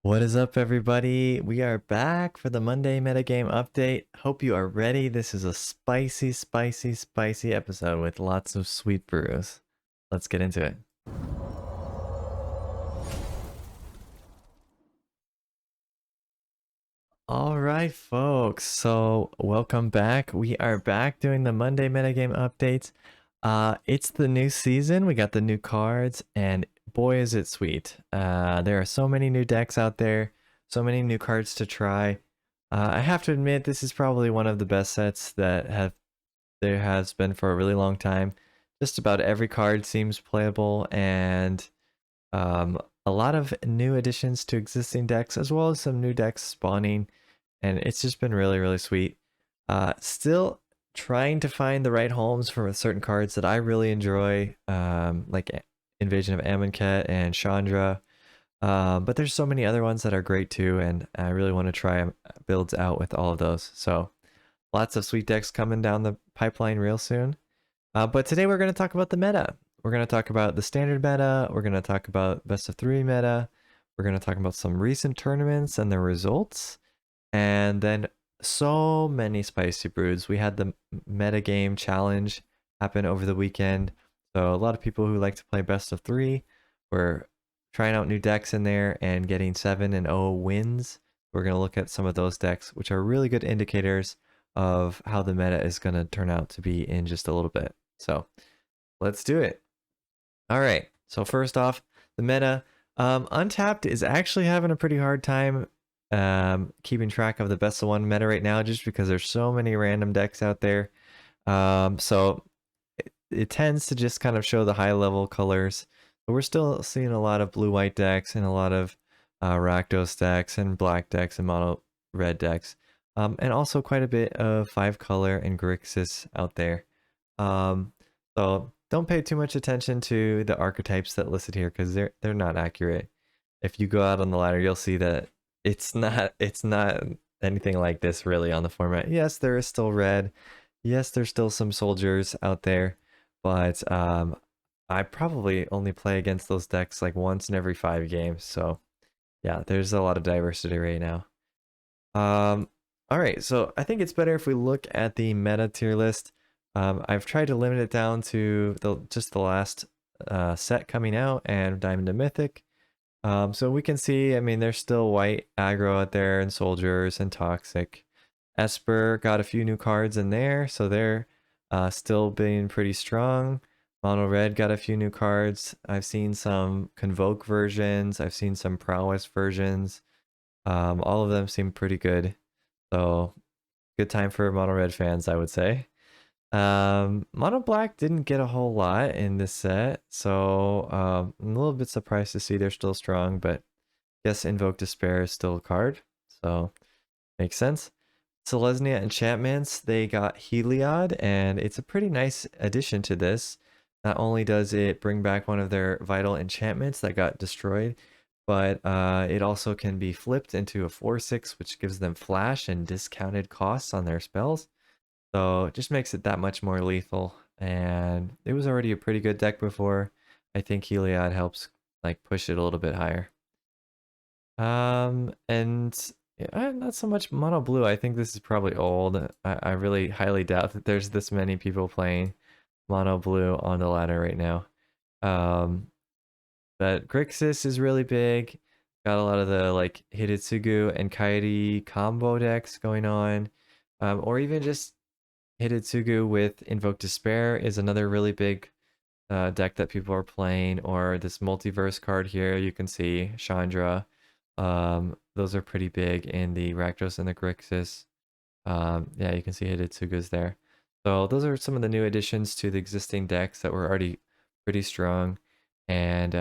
What is up, everybody? We are back for the Monday metagame update. Hope you are ready. This is a spicy, spicy, spicy episode with lots of sweet brews. Let's get into it. All right, folks. So, welcome back. We are back doing the Monday metagame updates. It's the new season. We got the new cards, and boy, is it sweet. There are so many new decks out there, so many new cards to try. I have to admit, this is probably one of the best sets that there has been for a really long time. Just about every card seems playable, and um, a lot of new additions to existing decks, as well as some new decks spawning, and it's just been really, really sweet. Still trying to find the right homes for certain cards that I really enjoy, like Invasion of Amonkhet and Chandra. But there's so many other ones that are great too, and I really want to try builds out with all of those. So lots of sweet decks coming down the pipeline real soon. But today we're going to talk about the meta. We're going to talk about the standard meta. We're going to talk about best of 3 meta. We're going to talk about some recent tournaments and their results. And then so many spicy brews. We had the meta game challenge happen over the weekend. So a lot of people who like to play best of 3 were trying out new decks in there and getting 7-0 wins. We're going to look at some of those decks, which are really good indicators of how the meta is going to turn out to be in just a little bit. So let's do it. All right. So first off, the meta. Untapped is actually having a pretty hard time keeping track of the best of 1 meta right now, just because there's so many random decks out there. So it tends to just kind of show the high level colors. But we're still seeing a lot of blue-white decks and a lot of Rakdos decks and black decks and mono red decks. And also quite a bit of 5-color and Grixis out there. So don't pay too much attention to the archetypes that listed here, because they're not accurate. If you go out on the ladder, you'll see that it's not anything like this really on the format. Yes, there is still red. Yes, there's still some soldiers out there, but I probably only play against those decks like once in every 5 games. So yeah, there's a lot of diversity right now. All right, so I think it's better if we look at the meta tier list. I've tried to limit it down to just the last set coming out and Diamond to Mythic. So we can see, I mean, there's still white aggro out there and soldiers and toxic. Esper got a few new cards in there, so they're still being pretty strong. Mono Red got a few new cards. I've seen some Convoke versions. I've seen some Prowess versions. All of them seem pretty good. So good time for Mono Red fans, I would say. Mono Black didn't get a whole lot in this set, so I'm a little bit surprised to see they're still strong, but yes, Invoke Despair is still a card, so makes sense. Selesnya enchantments, they got Heliod, and it's a pretty nice addition to this. Not only does it bring back one of their vital enchantments that got destroyed, but it also can be flipped into a 4/6, which gives them flash and discounted costs on their spells. So it just makes it that much more lethal. And it was already a pretty good deck before. I think Heliod helps like push it a little bit higher. And yeah, not so much mono blue. I think this is probably old. I really highly doubt that there's this many people playing mono blue on the ladder right now. Um, but Grixis is really big. Got a lot of the like Hidetsugu and Kairi combo decks going on. Or even just Hidetsugu with Invoke Despair is another really big deck that people are playing. Or this multiverse card here, you can see Chandra. Those are pretty big in the Rakdos and the Grixis. Yeah, you can see Hidetsugu's there. So those are some of the new additions to the existing decks that were already pretty strong, and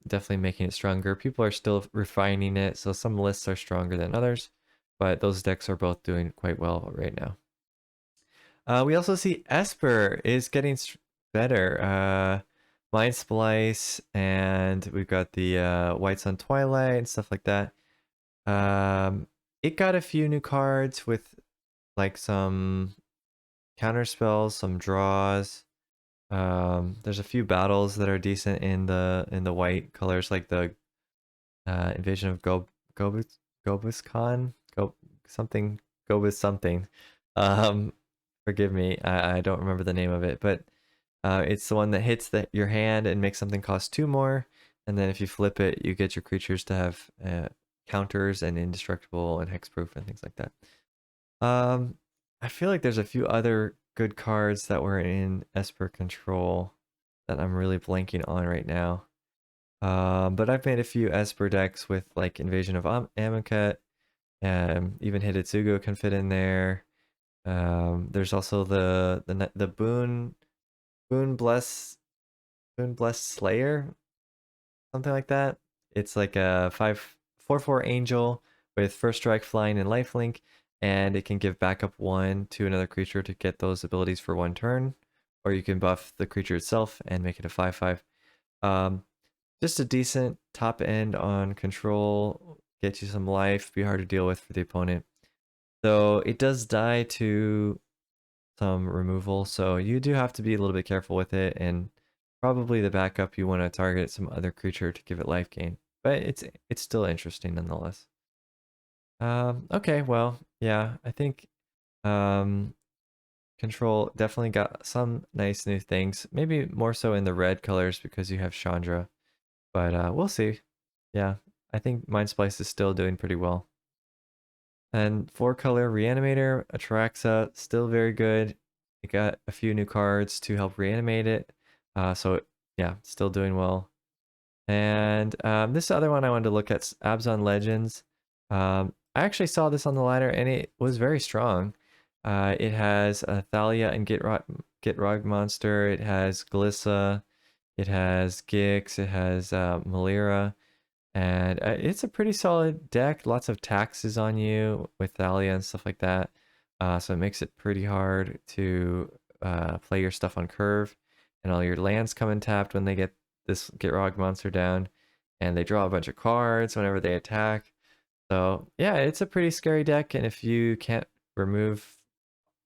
definitely making it stronger. People are still refining it, so some lists are stronger than others, but those decks are both doing quite well right now. We also see Esper is getting better. Mind Splice, and we've got the White Sun Twilight and stuff like that. It got a few new cards with like some counter spells, some draws. There's a few battles that are decent in the white colors, like the Invasion of Gobus Gobuscon? Go something Gobus something. Um Forgive me, I don't remember the name of it, but it's the one that hits your hand and makes something cost 2 more, and then if you flip it, you get your creatures to have counters and indestructible and hexproof and things like that. I feel like there's a few other good cards that were in Esper Control that I'm really blanking on right now. But I've made a few Esper decks with like Invasion of Amonkhet, even Hidetsugu can fit in there. There's also the Boon Blessed Slayer, something like that. It's like a 4/4 angel with first strike, flying, and lifelink, and it can give backup 1 to another creature to get those abilities for 1 turn, or you can buff the creature itself and make it a 5/5. Um, just a decent top end on control, get you some life, be hard to deal with for the opponent. Though it does die to some removal, so you do have to be a little bit careful with it, and probably the backup you want to target some other creature to give it life gain. But it's still interesting nonetheless. Okay, well, yeah, I think um, Control definitely got some nice new things. Maybe more so in the red colors because you have Chandra, but we'll see. Yeah, I think Mind Splice is still doing pretty well. And 4-color Reanimator, Atraxa, still very good. It got a few new cards to help reanimate it. So yeah, still doing well. And this other one I wanted to look at, Abzan Legends. I actually saw this on the ladder and it was very strong. It has Thalia and Gitrog Monster. It has Glissa. It has Gix. It has Malira. And it's a pretty solid deck. Lots of taxes on you with Thalia and stuff like that. So it makes it pretty hard to play your stuff on curve. And all your lands come in tapped when they get this Gitrog monster down. And they draw a bunch of cards whenever they attack. So yeah, it's a pretty scary deck. And if you can't remove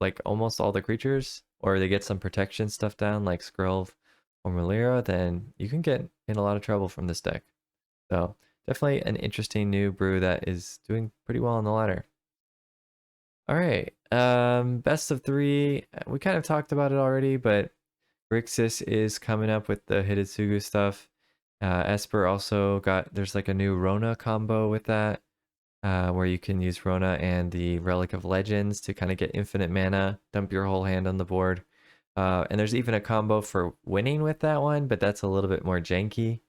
like almost all the creatures, or they get some protection stuff down like Skrull or Malira, then you can get in a lot of trouble from this deck. So definitely an interesting new brew that is doing pretty well on the ladder. All right, best of 3. We kind of talked about it already, but Grixis is coming up with the Hidetsugu stuff. Esper also there's like a new Rona combo with that, where you can use Rona and the Relic of Legends to kind of get infinite mana, dump your whole hand on the board. And there's even a combo for winning with that one, but that's a little bit more janky.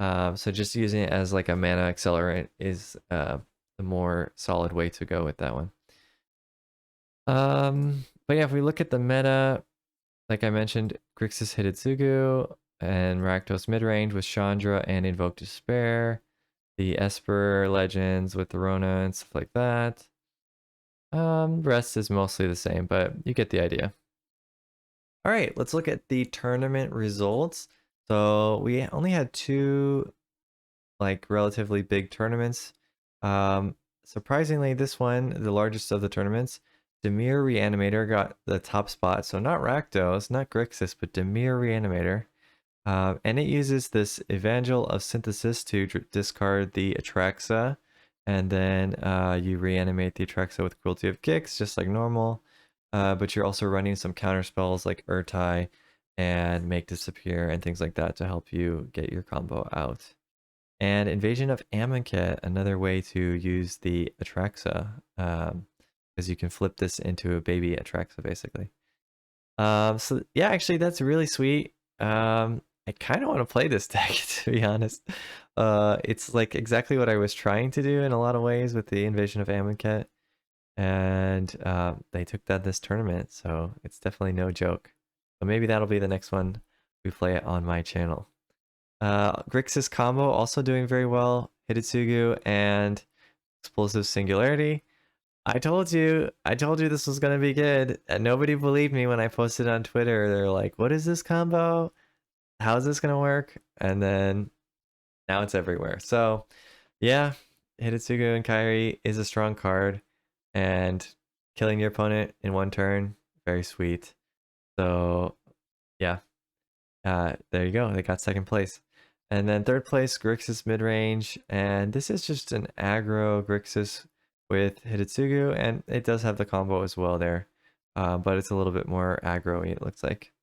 So just using it as like a mana accelerant is the more solid way to go with that one. But yeah, if we look at the meta, like I mentioned, Grixis Hidetsugu and Rakdos midrange with Chandra and Invoke Despair. The Esper Legends with the Rona and stuff like that. Rest is mostly the same, but you get the idea. All right, let's look at the tournament results. So we only had 2 like relatively big tournaments. Surprisingly, this one, the largest of the tournaments, Demir Reanimator got the top spot. So not Rakdos, not Grixis, but Demir Reanimator. And it uses this Evangel of Synthesis to discard the Atraxa, and then you reanimate the Atraxa with Cruelty of Gix, just like normal. But you're also running some counter spells like Urtai and Make Disappear and things like that to help you get your combo out. And Invasion of Amonkhet, another way to use the Atraxa, because you can flip this into a baby Atraxa basically. So yeah, actually that's really sweet. I kind of want to play this deck to be honest. It's like exactly what I was trying to do in a lot of ways with the Invasion of Amonkhet, and they took that this tournament, so it's definitely no joke. So maybe that'll be the next one we play it on my channel. Grixis combo also doing very well. Hidetsugu and Explosive Singularity. I told you this was gonna be good. And nobody believed me when I posted on Twitter. They're like, "What is this combo? How is this gonna work?" And then now it's everywhere. So yeah, Hidetsugu and Kairi is a strong card, and killing your opponent in 1 turn, very sweet. So yeah, there you go. They got 2nd place. And then third place, Grixis mid-range, and this is just an aggro Grixis with Hidetsugu, and it does have the combo as well there, but it's a little bit more aggro-y, it looks like.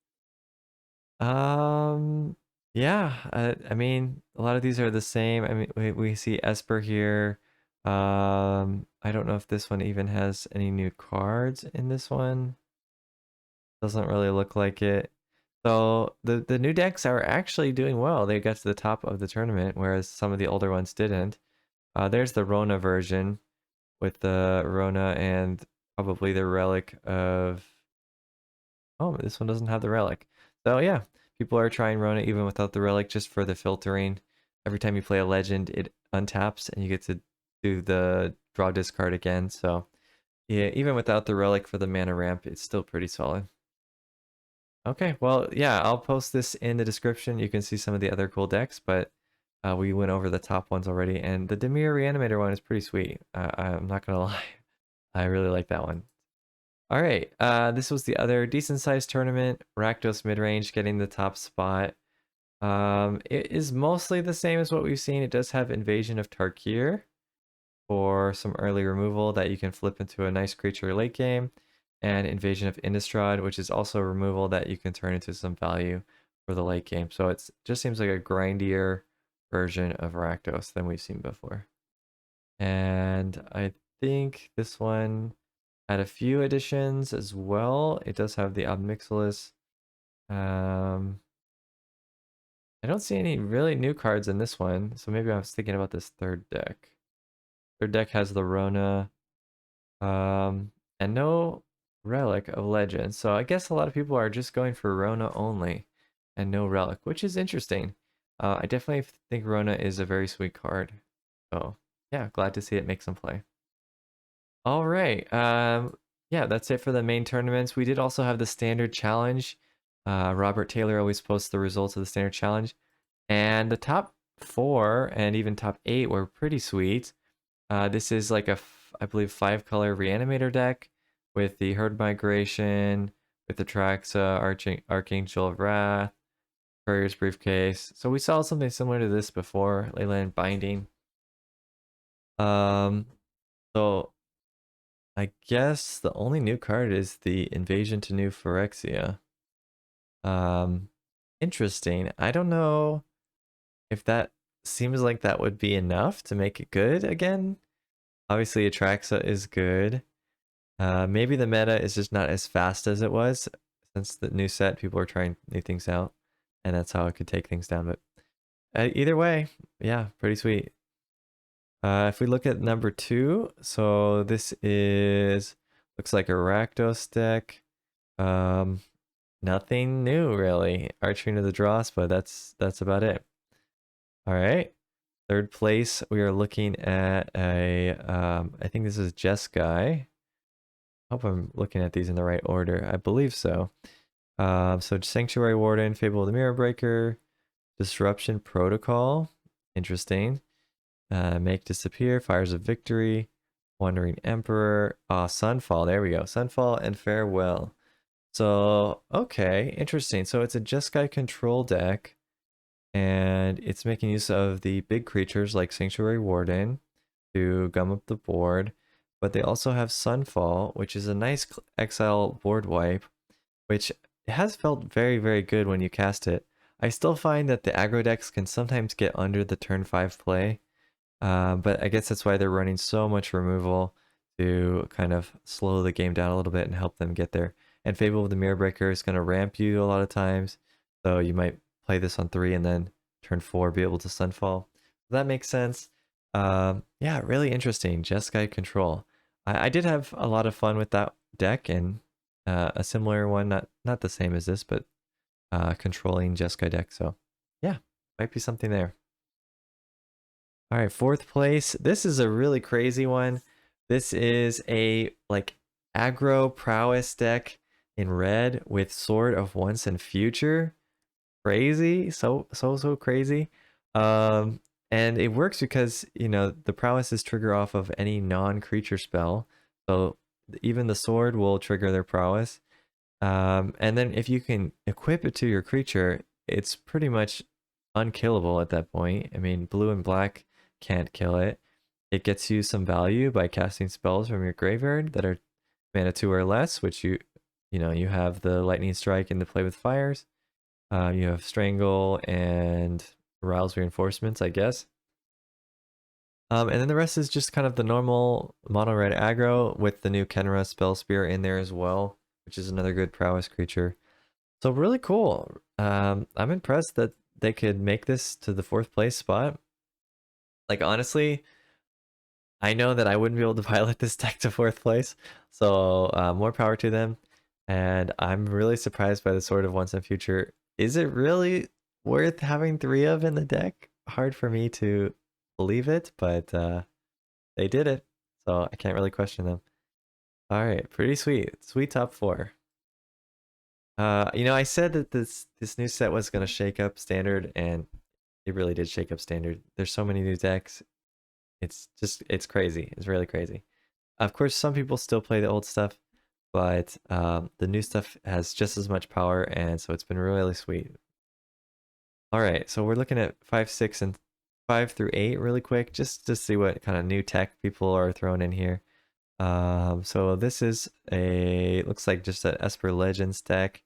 Um, yeah, I mean, a lot of these are the same. I mean, we see Esper here. I don't know if this one even has any new cards in this one. Doesn't really look like it. So the new decks are actually doing well. They got to the top of the tournament, whereas some of the older ones didn't. There's the Rona version with the Rona and probably the relic of. Oh, this one doesn't have the relic. So yeah, people are trying Rona even without the relic just for the filtering. Every time you play a legend, it untaps and you get to do the draw discard again. So yeah, even without the relic for the mana ramp, it's still pretty solid. Okay, well, yeah, I'll post this in the description. You can see some of the other cool decks, but we went over the top ones already, and the Demir Reanimator one is pretty sweet. I'm not gonna lie, I really like that one. All right, this was the other decent-sized tournament. Rakdos mid-range getting the top spot. It is mostly the same as what we've seen. It does have Invasion of Tarkir for some early removal that you can flip into a nice creature late game, and Invasion of Innistrad, which is also a removal that you can turn into some value for the late game. So it just seems like a grindier version of Rakdos than we've seen before. And I think this one had a few additions as well. It does have the Obnixilis. I don't see any really new cards in this one, so maybe I was thinking about this third deck. Third deck has the Rona, and no Relic of Legend. So I guess a lot of people are just going for Rona only and no Relic, which is interesting. I definitely think Rona is a very sweet card. So yeah, glad to see it make some play. All right. Yeah, that's it for the main tournaments. We did also have the standard challenge. Robert Taylor always posts the results of the standard challenge. And the top 4 and even top 8 were pretty sweet. This is like I believe 5-color Reanimator deck with the Herd Migration, with the Traxa, Archangel of Wrath, Courier's Briefcase. So we saw something similar to this before, Leyland Binding. Um, so I guess the only new card is the Invasion to New Phyrexia. Um, Interesting. I don't know if that seems like that would be enough to make it good again. Obviously, Atraxa is good. Maybe the meta is just not as fast as it was since the new set. People are trying new things out, and that's how it could take things down. But either way, yeah, pretty sweet. If we look at number 2, so this is looks like a Rakdos deck. Nothing new really. Archering of the Dross, but that's about it. All right. Third place, we are looking at a I think this is Jeskai. Hope I'm looking at these in the right order. I believe so. So Sanctuary Warden, Fable of the Mirror Breaker, Disruption Protocol, interesting. Make Disappear, Fires of Victory, Wandering Emperor, Sunfall, there we go. Sunfall and Farewell. So, okay, interesting. So it's a Jeskai control deck, and it's making use of the big creatures like Sanctuary Warden to gum up the board. But they also have Sunfall, which is a nice exile board wipe, which has felt very, very good when you cast it. I still find that the aggro decks can sometimes get under the turn 5 play, but I guess that's why they're running so much removal to kind of slow the game down a little bit and help them get there. And Fable of the Mirror Breaker is going to ramp you a lot of times, so you might play this on 3 and then turn 4 be able to Sunfall. That makes sense. Yeah, really interesting. Jeskai Control. I did have a lot of fun with that deck, and a similar one, not the same as this, but controlling Jeskai deck. So yeah, might be something there. All right, 4th place. This is a really crazy one. This is a like aggro prowess deck in red with Sword of Once and Future. Crazy, so crazy. And it works because, you know, the prowess is trigger off of any non-creature spell. So even the sword will trigger their prowess. And then if you can equip it to your creature, it's pretty much unkillable at that point. I mean, blue and black can't kill it. It gets you some value by casting spells from your graveyard that are mana 2 or less, which you have the lightning strike into play with fires. You have strangle and arouse reinforcements, I guess. And then the rest is just kind of the normal mono red aggro with the new Kenra spell spear in there as well, which is another good prowess creature. So really cool. I'm impressed that they could make this to the 4th place spot. Like honestly, I know that I wouldn't be able to pilot this deck to 4th place, so more power to them. And I'm really surprised by the Sword of Once and Future. Is it really worth having 3 of in the deck? Hard for me to believe it, but they did it, so I can't really question them. All right, pretty sweet. Sweet top 4. I said that this new set was gonna shake up Standard, and it really did shake up Standard. There's so many new decks. It's crazy. It's really crazy. Of course, some people still play the old stuff, but the new stuff has just as much power, and so it's been really sweet. All right, so we're looking at 5, 6, and 5 through 8 really quick, just to see what kind of new tech people are throwing in here. So this is looks like just an Esper Legends deck,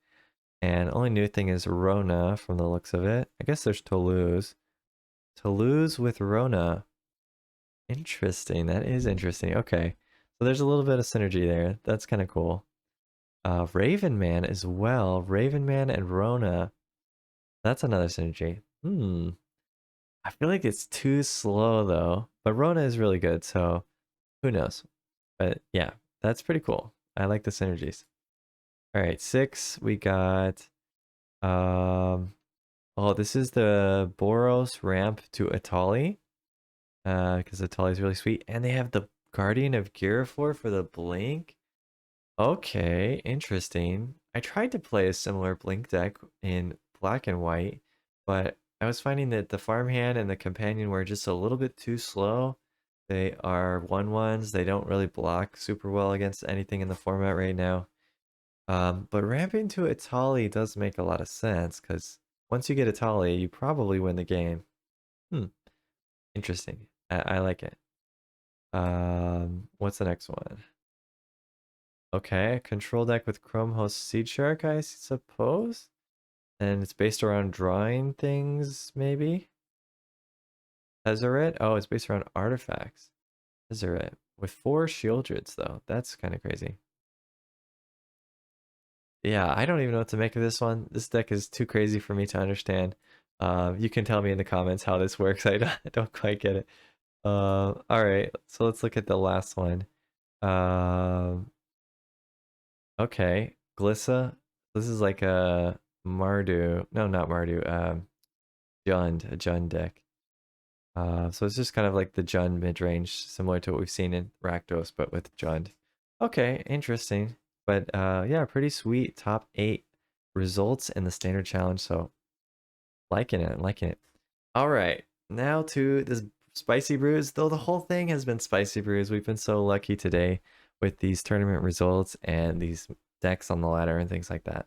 and only new thing is Rona from the looks of it. I guess there's Toulouse. Toulouse with Rona. Interesting. That is interesting. Okay. So there's a little bit of synergy there. That's kind of cool. Raven Man as well. Raven Man and Rona. That's another synergy. I feel like it's too slow though. But Rona is really good, so who knows? But yeah, that's pretty cool. I like the synergies. All right, 6, we got oh, this is the Boros ramp to Atali. Because Atali is really sweet. And they have the Guardian of Girafor for the Blink. Okay, interesting. I tried to play a similar Blink deck in black and white, but I was finding that the farmhand and the companion were just a little bit too slow. They are 1/1s. They don't really block super well against anything in the format right now. But ramping to Atali does make a lot of sense because once you get Atali, you probably win the game. Interesting. I like it. What's the next one? Okay, control deck with Chrome Host Seed Shark, I suppose. And it's based around drawing things, maybe? Tezzeret? Oh, it's based around artifacts. Tezzeret. With 4 Shieldreds, though. That's kind of crazy. Yeah, I don't even know what to make of this one. This deck is too crazy for me to understand. You can tell me in the comments how this works. I don't quite get it. Alright, so let's look at the last one. Okay, Glissa. This is like a Mardu. No, not Mardu. Jund, a Jund deck. So it's just kind of like the Jund mid-range, similar to what we've seen in Rakdos, but with Jund. Okay, interesting. But yeah, pretty sweet top 8 results in the standard challenge. So liking it, liking it. All right, now to this spicy brews. Though the whole thing has been spicy brews, we've been so lucky today with these tournament results and these decks on the ladder and things like that.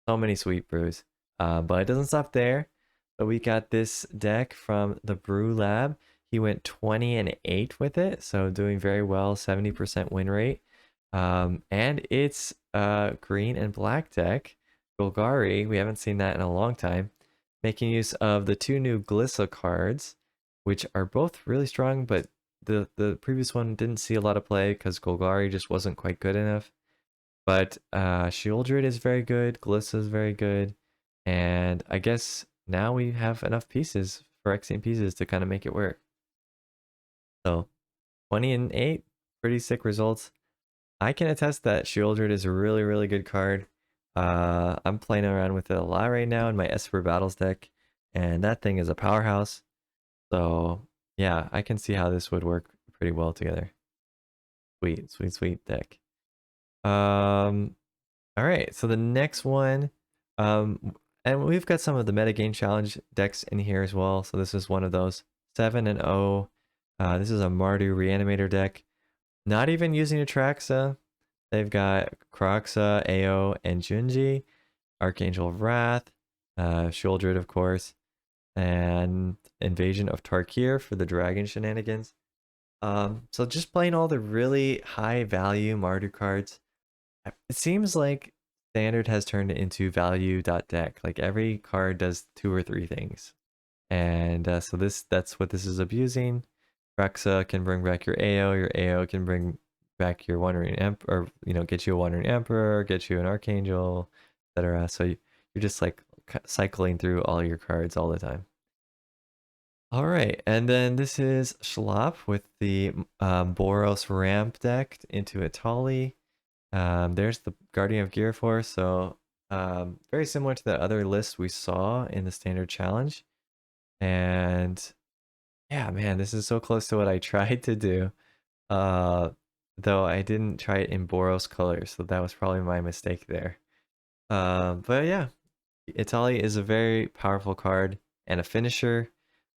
So many sweet brews. But it doesn't stop there. So we got this deck from the Brew Lab. He went 20 and 8 with it, so doing very well, 70% win rate. And it's a green and black deck. Golgari, we haven't seen that in a long time. Making use of the 2 new Glissa cards, which are both really strong, but the previous one didn't see a lot of play because Golgari just wasn't quite good enough. But Shieldred is very good, Glissa is very good, and I guess now we have enough pieces for Xing pieces to kind of make it work. So 20 and 8, pretty sick results. I can attest that Shieldred is a really, really good card. I'm playing around with it a lot right now in my Esper Battles deck, and that thing is a powerhouse. So yeah, I can see how this would work pretty well together. Sweet, sweet, sweet deck. All right, so the next one, and we've got some of the metagame challenge decks in here as well. So this is one of those 7 and 0. This is a Mardu Reanimator deck. Not even using Atraxa. They've got Kroxa, Ao, and Junji. Archangel of Wrath, Shieldred, of course. and Invasion of Tarkir for the dragon shenanigans. So just playing all the really high value Mardu cards. It seems like Standard has turned it into value.deck. Like every card does 2 or 3 things. And so that's what this is abusing. Rexa can bring back your AO can bring back your Wandering Emperor, or get you a Wandering Emperor, get you an Archangel, etc. So you're just like cycling through all your cards all the time. All right, and then this is Schlop with the Boros ramp deck into Atali. There's the Guardian of Gear Force, so very similar to the other list we saw in the standard challenge. And yeah, man, this is so close to what I tried to do. Uh, though I didn't try it in Boros colors, so that was probably my mistake there. But yeah, Itali is a very powerful card and a finisher.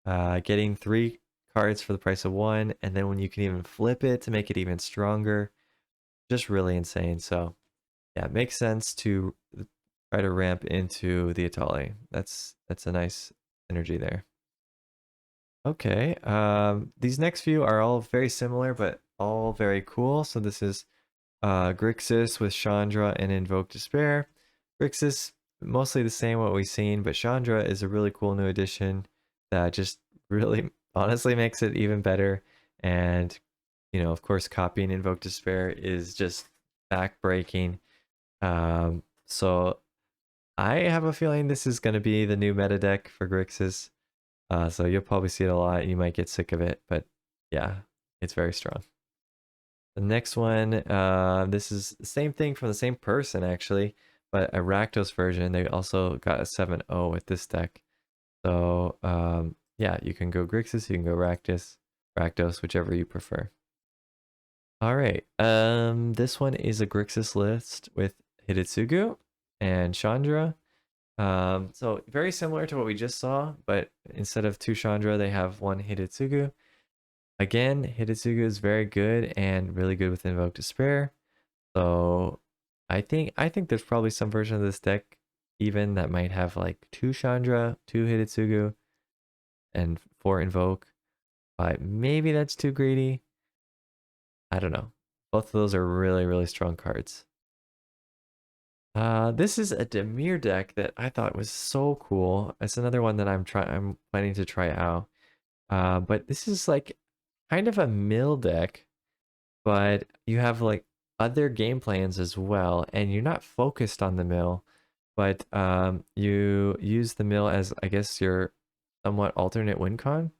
Getting 3 cards for the price of 1, and then when you can even flip it to make it even stronger, just really insane. So yeah, it makes sense to try to ramp into the Itali. That's a nice synergy there. Okay, these next few are all very similar, but all very cool. So this is Grixis with Chandra and Invoke Despair. Grixis, mostly the same what we've seen, but Chandra is a really cool new addition that just really honestly makes it even better. And, of course, copying Invoke Despair is just back-breaking. So I have a feeling this is going to be the new meta deck for Grixis. So you'll probably see it a lot. You might get sick of it, but yeah, it's very strong. The next one, this is the same thing from the same person actually, but a Rakdos version. They also got a 7-0 with this deck. So yeah, you can go Grixis, you can go Rakdos, whichever you prefer. All right, this one is a Grixis list with Hidetsugu and Chandra. So very similar to what we just saw, but instead of 2 Chandra, they have 1 Hidetsugu. Again, Hidetsugu is very good and really good with Invoke Despair. So I think there's probably some version of this deck even that might have like 2 Chandra, 2 Hidetsugu, and 4 Invoke. But maybe that's too greedy. I don't know. Both of those are really, really strong cards. This is a Demir deck that I thought was so cool. It's another one that I'm planning to try out. But this is like kind of a mill deck, but you have like other game plans as well, and you're not focused on the mill, but you use the mill as, I guess, your somewhat alternate win con.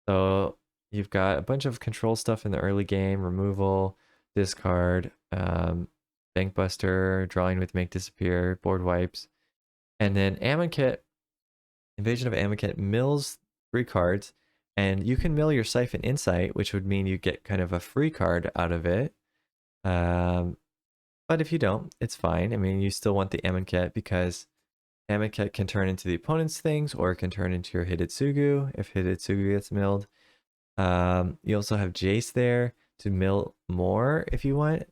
So you've got a bunch of control stuff in the early game, removal, discard, Bankbuster, drawing with Make Disappear, board wipes, and then Amonkhet, Invasion of Amonkhet mills 3 cards, and you can mill your Siphon Insight, which would mean you get kind of a free card out of it. But if you don't, it's fine. I mean, you still want the Amonkhet because Amonkhet can turn into the opponent's things, or it can turn into your Hidetsugu if Hidetsugu gets milled. You also have Jace there to mill more if you want.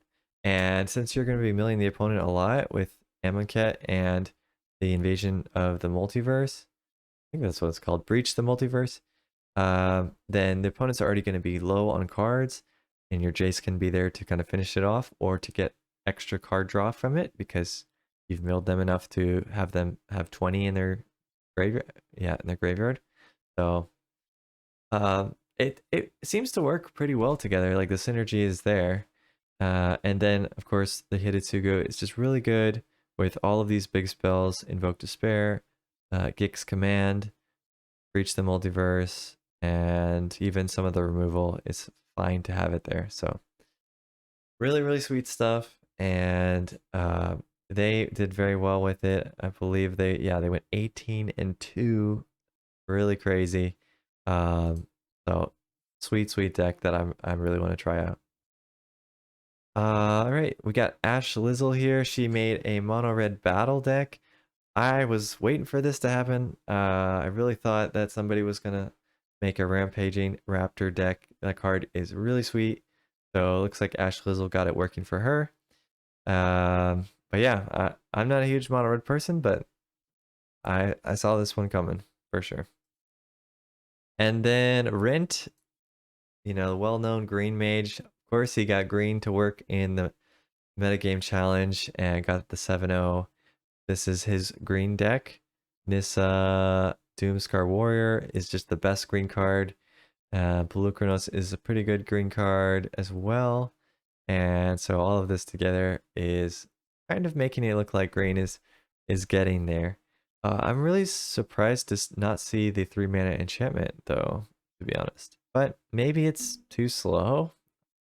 And since you're going to be milling the opponent a lot with Amonkhet and the Invasion of the Multiverse, I think that's what it's called, Breach the Multiverse, then the opponents are already going to be low on cards, and your Jace can be there to kind of finish it off or to get extra card draw from it because you've milled them enough to have them have 20 in their graveyard. Yeah, in their graveyard. So it seems to work pretty well together. Like the synergy is there. And then of course the Hidetsugu is just really good with all of these big spells: Invoke Despair, Gix Command, Breach the Multiverse, and even some of the removal is fine to have it there. So really, really sweet stuff. And they did very well with it. I believe they went 18-2, really crazy. So sweet deck that I really want to try out. All right, we got Ash Lizzle here. She made a mono red battle deck. I was waiting for this to happen. I really thought that somebody was gonna make a rampaging raptor deck. That card is really sweet. So it looks like Ash Lizzle got it working for her. But yeah, I'm not a huge mono red person, but I saw this one coming for sure. And then Rent, the well-known green mage. Of course, he got green to work in the metagame challenge and got the 7-0. This is his green deck. Nissa Doomscar Warrior is just the best green card. Polukranos is a pretty good green card as well. And so all of this together is kind of making it look like green is getting there. I'm really surprised to not see the 3-mana enchantment though, to be honest. But maybe it's too slow,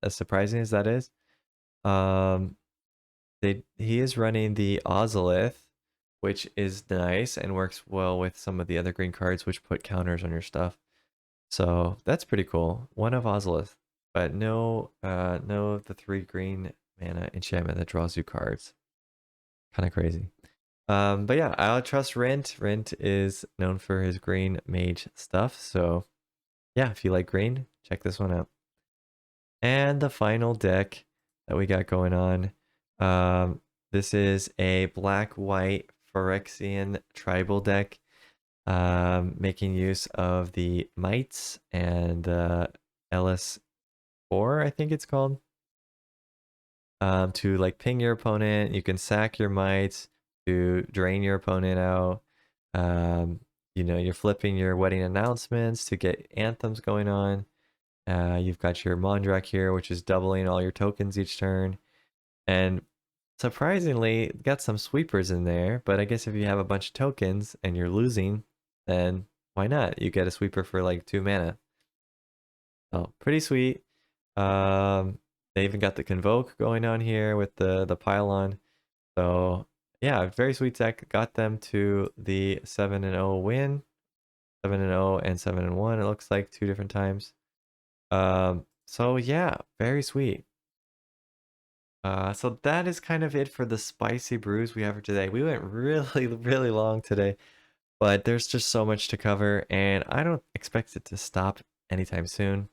as surprising as that is. Um, he is running the Ozolith, which is nice and works well with some of the other green cards, which put counters on your stuff. So that's pretty cool. One of Ozolith, but no of the 3 green mana enchantment that draws you cards. Kind of crazy. But yeah, I'll trust Rent. Rent is known for his green mage stuff. So yeah, if you like green, check this one out. And the final deck that we got going on. This is a black-white Phyrexian tribal deck, making use of the Mites and LS4, I think it's called. To like ping your opponent. You can sack your Mites to drain your opponent out. You're flipping your wedding announcements to get anthems going on. You've got your Mondrak here, which is doubling all your tokens each turn. And surprisingly, got some sweepers in there, but I guess if you have a bunch of tokens and you're losing, then why not? You get a sweeper for like 2 mana. Oh, pretty sweet. They even got the Convoke going on here with the pylon. So yeah, very sweet deck. Got them to the 7-0 win. 7-0 and 7-1, it looks like 2 different times. So yeah, very sweet. So that is kind of it for the spicy brews we have for today. We went really, really long today, but there's just so much to cover, and I don't expect it to stop anytime soon.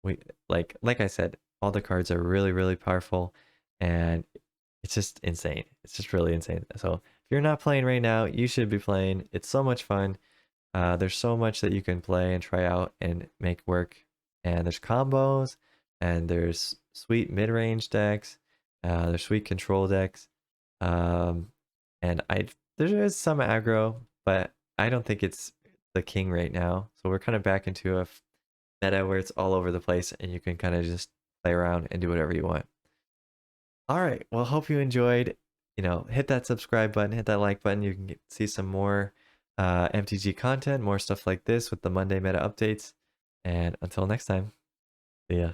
We like I said, all the cards are really, really powerful, and it's just insane. It's just really insane. So if you're not playing right now, you should be playing. It's so much fun. There's so much that you can play and try out and make work. And there's combos, and there's sweet mid-range decks. There's sweet control decks. And there is some aggro, but I don't think it's the king right now. So we're kind of back into a meta where it's all over the place, and you can kind of just play around and do whatever you want. All right. Well, hope you enjoyed. Hit that subscribe button, hit that like button. You can see some more MTG content, more stuff like this with the Monday meta updates. And until next time, see ya.